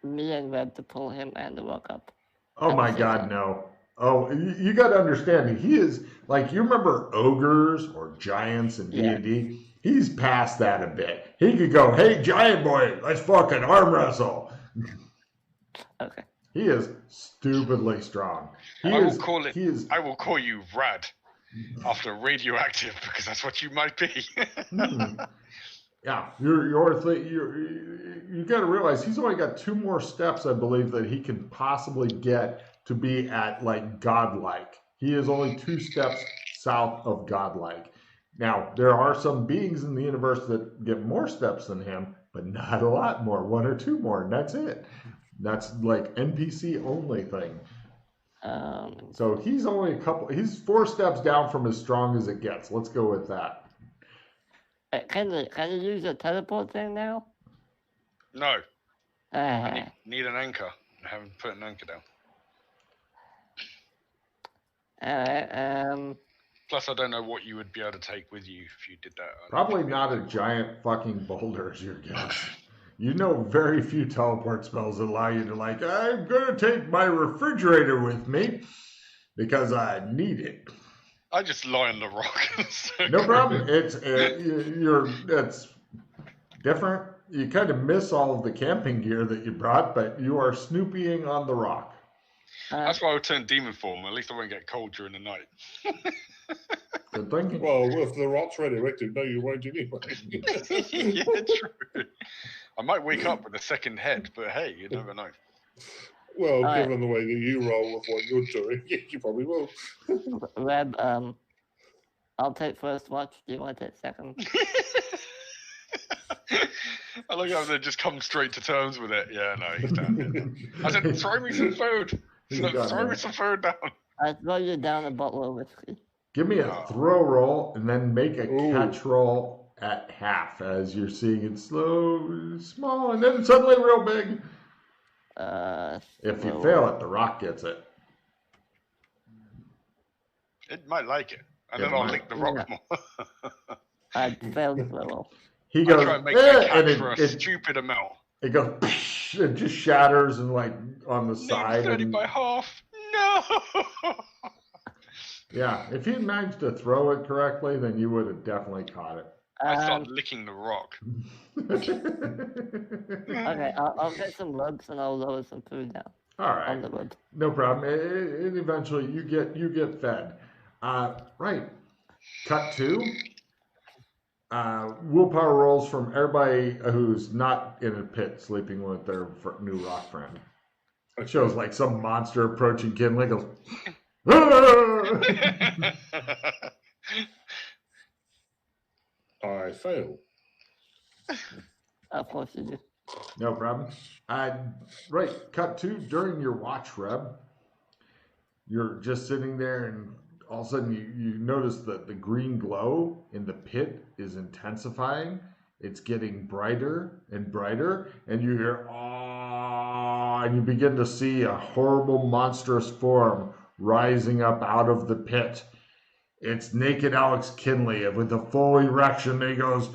me and Webb to pull him and the rock up. Oh my God, no. Oh, you got to understand, he is, like, you remember ogres or giants in D&D? He's past that a bit. He could go, hey, giant boy, let's fucking arm wrestle. Okay. He is stupidly strong. I will call you Rad after radioactive because that's what you might be. Yeah, you got to realize he's only got 2 more steps, I believe, that he can possibly get to be at like godlike. He is only 2 steps south of godlike. Now, there are some beings in the universe that get more steps than him, but not a lot more, 1 or 2 more, and that's it. That's like NPC only thing. So he's only he's 4 steps down from as strong as it gets. Let's go with that. Can you use a teleport thing now? No. I need an anchor. I haven't put an anchor down. Alright, Plus, I don't know what you would be able to take with you if you did that. Probably not a giant fucking boulder is your guess. You know very few teleport spells that allow you to, like, I'm going to take my refrigerator with me because I need it. I just lie on the rock. No problem. It's different. You kind of miss all of the camping gear that you brought, but you are snoopying on the rock. That's why I'll turn demon form. At least I won't get cold during the night. Good thinking. Well, if the rock's radioactive, no, you won't anyway. Yeah, true. I might wake up with a second head, but hey, you never know. Well, given the way that you roll with what you're doing, you probably will. Webb, I'll take first watch. Do you want to take second? I like how they just come straight to terms with it. Yeah, no, he's down. I said, throw me some food. Throw me some food down. I throw you down a bottle of whiskey. Give me a throw roll and then make a catch roll at half as you're seeing it slow, small, and then suddenly real big. If you fail it, the rock gets it. It might like it. And then I'll lick the rock more. I failed the roll. He goes, try and make that catch for a stupid amount. It goes, it just shatters and like on the side. 30 by half. No! Yeah, if he managed to throw it correctly, then you would have definitely caught it. I start licking the rock. Okay, I'll get some rubs and I'll lower some food down. All right, On the wood. no problem. And eventually, you get fed. Right. Cut 2. Willpower rolls from everybody who's not in a pit sleeping with their new rock friend. It shows like some monster approaching Kinley goes. I fail. Of course you do. No problem. Right, cut 2, during your watch, Reb, you're just sitting there and all of a sudden you notice that the green glow in the pit is intensifying. It's getting brighter and brighter, and you hear, ah, and you begin to see a horrible, monstrous form rising up out of the pit. It's naked Alex Kinley with a full erection. And he goes,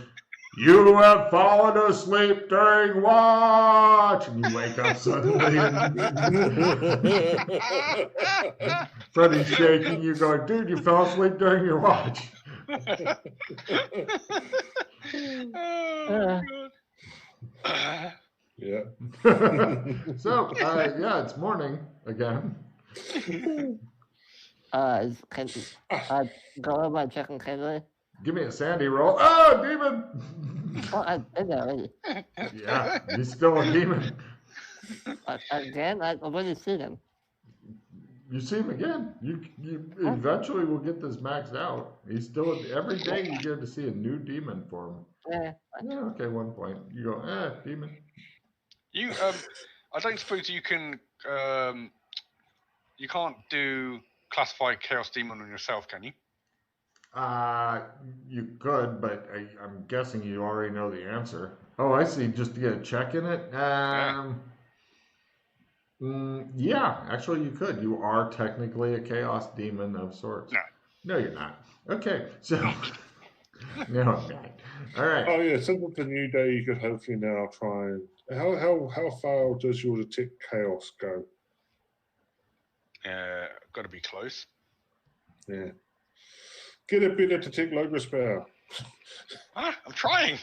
"You have fallen asleep during watch." And you wake up suddenly. Freddy's shaking you, going, "Dude, you fell asleep during your watch." Oh, God. Yeah. So, yeah, it's morning again. Go over and check on Kinley. Give me a sandy roll. Oh, demon! Oh, I did that already. Yeah, he's still a demon. Again? I've already seen him. You see him again. You eventually will get this maxed out. He's still, every day you get to see a new demon form. Yeah. Yeah, okay, 1 point. You go, demon. You, I don't suppose you can, you can't do classify Chaos Demon on yourself, can you? You could, but I'm guessing you already know the answer. Oh, I see. Just to get a check in it. Yeah, actually, you could. You are technically a chaos demon of sorts. No. No, you're not. Okay, so no, I'm not. All right. Oh yeah, since it's a new day, you could hopefully now try and how far does your detect chaos go? Got to be close. Yeah. Get a bit of detect logos power. I'm trying.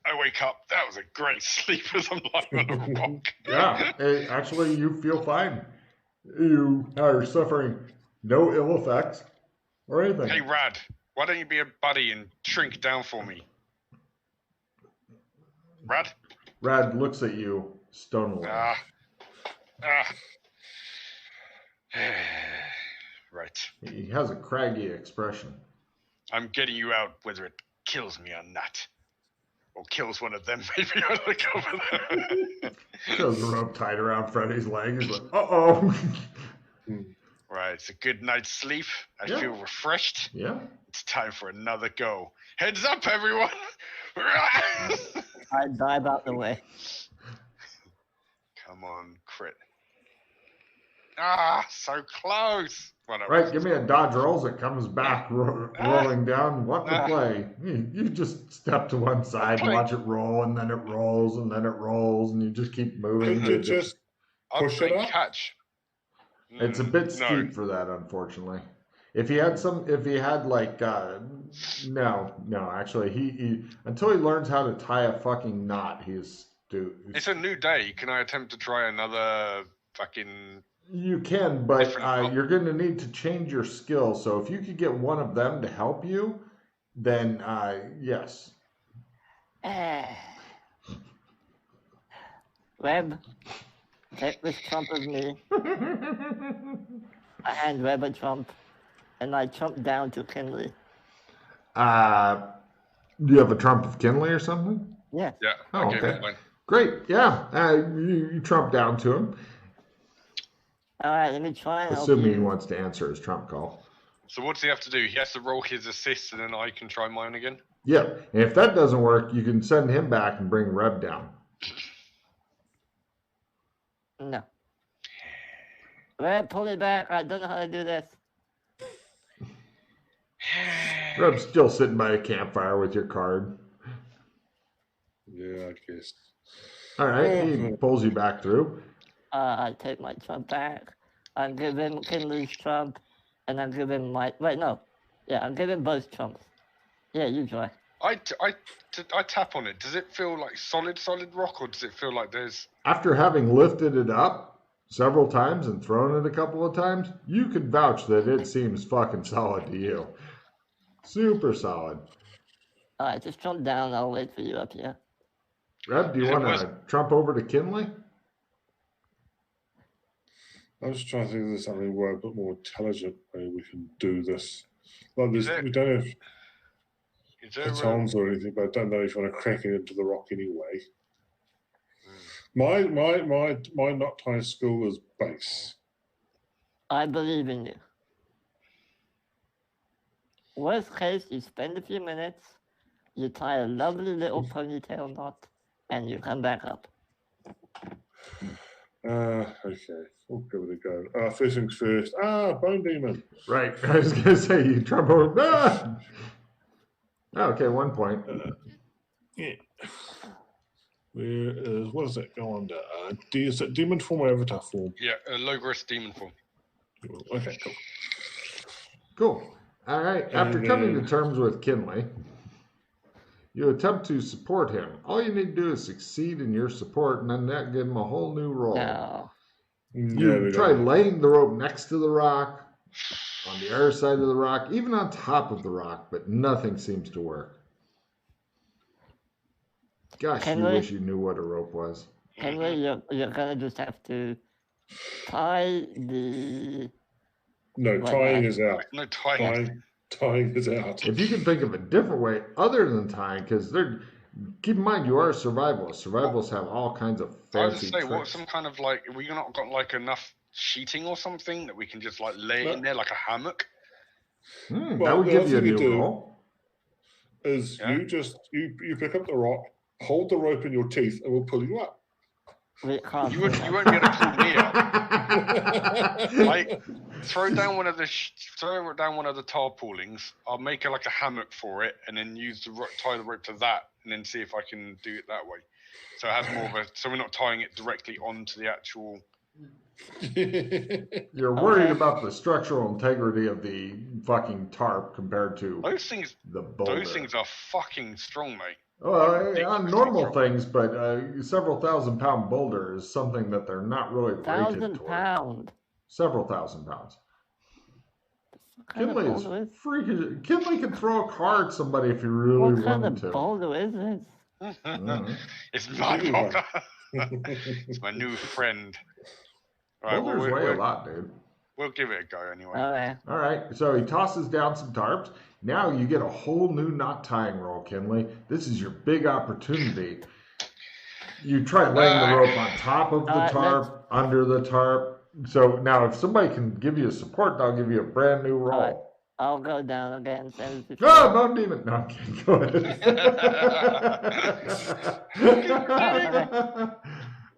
I wake up. That was a great sleep as I'm lying on a rock. Yeah, actually, you feel fine. You are suffering no ill effects or anything. Hey, Rad, why don't you be a buddy and shrink down for me? Rad? Rad looks at you stonily. Right. He has a craggy expression. I'm getting you out whether it kills me or not. Or kills one of them, maybe. I look over there. Shows a rope tied around Freddy's leg. He's like, uh-oh. Right, it's a good night's sleep. I Yeah. feel refreshed. Yeah. It's time for another go. Heads up, everyone! I dive out the way. Come on, crit. So close. Whatever. Right, give me a dodge rolls. It comes back rolling down. What to play? You just step to one side and watch it roll, and then it rolls, and then it rolls, and you just keep moving. Couldn't you just push it up? Catch. It's a bit steep for that, unfortunately. If he had like, no, actually, he until he learns how to tie a fucking knot, he's It's a new day. Can I attempt to try another fucking? You can, but you're going to need to change your skill. So if you could get one of them to help you, then yes. Web, take this trump of me. I hand Web a trump, and I trump down to Kinley. Do you have a trump of Kinley or something? Yeah. Yeah. Oh, okay. Mine. Great. Yeah. You trump down to him. All right, let me try and assuming he wants to answer his trump call. So what does he have to do? He has to roll his assist, and then I can try mine again? Yeah. And if that doesn't work, you can send him back and bring Reb down. No. Reb, pull it back. I don't know how to do this. Reb's still sitting by a campfire with your card. Yeah, I guess. All right. He pulls you back through. I take my trump back. I give him Kinley's trump, and I give him my. Wait, no. Yeah, I give him both trumps. Yeah, you try. I tap on it. Does it feel like solid rock, or does it feel like there's? After having lifted it up several times and thrown it a couple of times, you could vouch that it seems fucking solid to you. Super solid. All right, just trump down. I'll wait for you up here. Reb, do you want to trump over to Kinley? I'm just trying to think of something a bit more intelligent way we can do this. Like we don't have batons or anything, but I don't know if you want to crack it into the rock anyway. My knot tying skill is base. I believe in you. Worst case, you spend a few minutes, you tie a lovely little ponytail knot, and you come back up. Okay, we'll give it a go. First things first. Bone demon. Right. I was going to say, you trump over. Ah! Okay, 1 point. Yeah. Where is, what does that go under? Is it demon form or avatar form? Yeah, Logris demon form. Okay, cool. Cool. All right. After coming to terms with Kinley, you attempt to support him. All you need to do is succeed in your support, and then that give him a whole new roll. No. You try laying the rope next to the rock, on the other side of the rock, even on top of the rock, but nothing seems to work. Gosh, you wish you knew what a rope was. Henry, you're gonna just have to tie the. No, tying is out. No, tying. Tying is out. If you can think of a different way other than tying, because they're. Keep in mind, you are a survivalist. Survivalists have all kinds of fancy I was going to say, tricks. what, some kind of like, we not got like enough sheeting or something that we can just like lay in there like a hammock? That would give you a new roll. You pick up the rock, hold the rope in your teeth and we'll pull you up. You won't be able to pull me up. Throw down one of the tarpaulins. I'll make like a hammock for it, and then tie the rope to that, and then see if I can do it that way. So it has more of so we're not tying it directly onto the actual. You're worried about the structural integrity of the fucking tarp compared to the boulder. Those things are fucking strong, mate. On normal things, but several $1,000-pound boulder is something that they're not really rated toward. 1,000 pounds. Several thousand pounds. Kinley is freaking. Kinley can throw a car at somebody if he really wanted to. What kind of boulder is this? It's my boulder. It's my new friend. Boulders weigh a lot, dude. We'll give it a go anyway. Okay. All right. So he tosses down some tarps. Now you get a whole new knot tying roll, Kinley. This is your big opportunity. You try laying the rope on top of the tarp, under the tarp. So now if somebody can give you a support, they'll give you a brand new roll. Right. I'll go down again. Oh, Bone Demon. No, I'm kidding. Go ahead.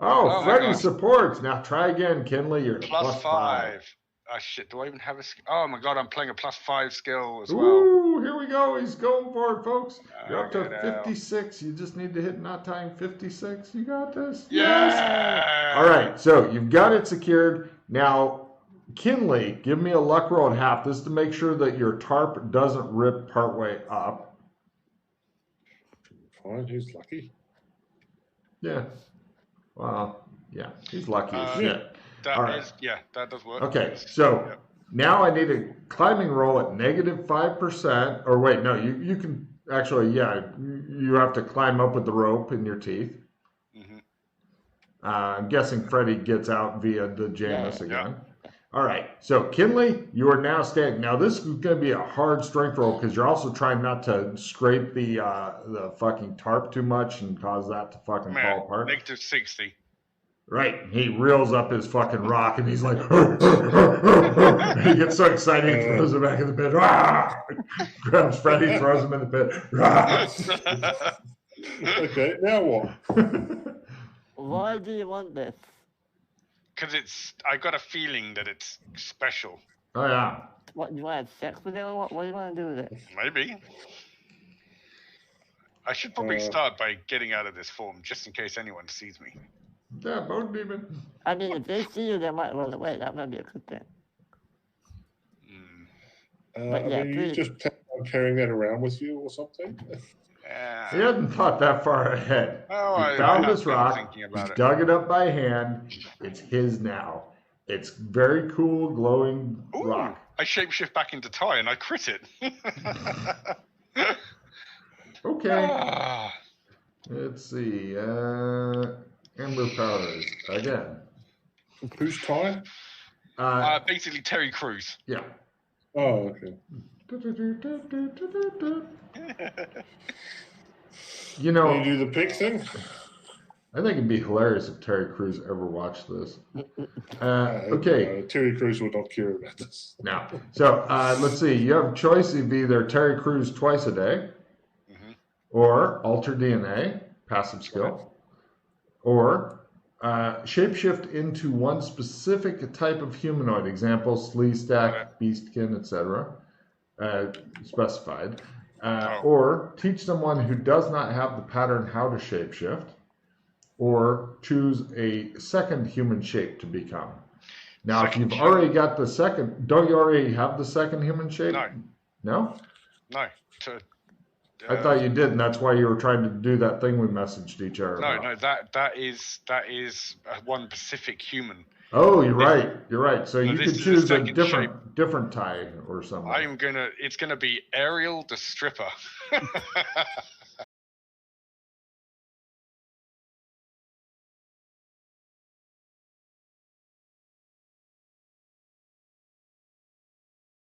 Oh, Freddy supports. Now try again, Kinley. You're plus 5. Oh, shit. Do I even have a skill? Oh, my God. I'm playing a plus 5 skill as well. Ooh, here we go. He's going for it, folks. You're up to 56. You just need to hit knot tying 56. You got this. Yes. All right. So you've got it secured. Now, Kinley, give me a luck roll at half. This is to make sure that your tarp doesn't rip partway up. Fine. He's lucky. Yeah. Well, yeah. He's lucky as shit. That does work. Okay, so now I need a climbing roll at -5%. Or wait, no, you can actually, you have to climb up with the rope in your teeth. Mm-hmm. I'm guessing Freddy gets out via the Janus again. Yeah. All right, so Kinley, you are now standing. Now this is going to be a hard strength roll because you're also trying not to scrape the fucking tarp too much and cause that to fucking fall apart. -60. Right, he reels up his fucking rock and he's like, he gets so excited he throws it back in the pit. Grabs Freddy, throws him in the pit. Okay, now what? Why do you want this? Because I got a feeling that it's special. Oh yeah. What, you want to have sex with it or what? What do you want to do with it? Maybe. I should probably start by getting out of this form just in case anyone sees me. Yeah, Bone Demon. I mean, if they see you, they might run away. That might be a good thing. But you just plan on carrying that around with you or something? He hadn't thought that far ahead. He found this rock. He dug it up by hand. It's his now. It's very cool, glowing rock. I shapeshift back into Ty and I crit it. Okay. Let's see. Ember powers again. Who's Ty? Basically Terry Crews. Yeah. Oh, okay. You know, you do the pig thing? I think it'd be hilarious if Terry Crews ever watched this. Okay. Terry Crews would not care about this. No. So let's see. You have a choice of either Terry Crews twice a day, or alter DNA, passive skill, or shapeshift into one specific type of humanoid. Example: Sleestack, Beastkin, etc. Specified. Or teach someone who does not have the pattern how to shapeshift, or choose a second human shape to become. Now, if you've already got the second, don't you already have the second human shape? No. No? I thought you did, and that's why you were trying to do that thing we messaged each other about. No, that is one Pacific human. Oh, you're right. You're right. So you could choose a different tie or something. It's gonna be Ariel the stripper.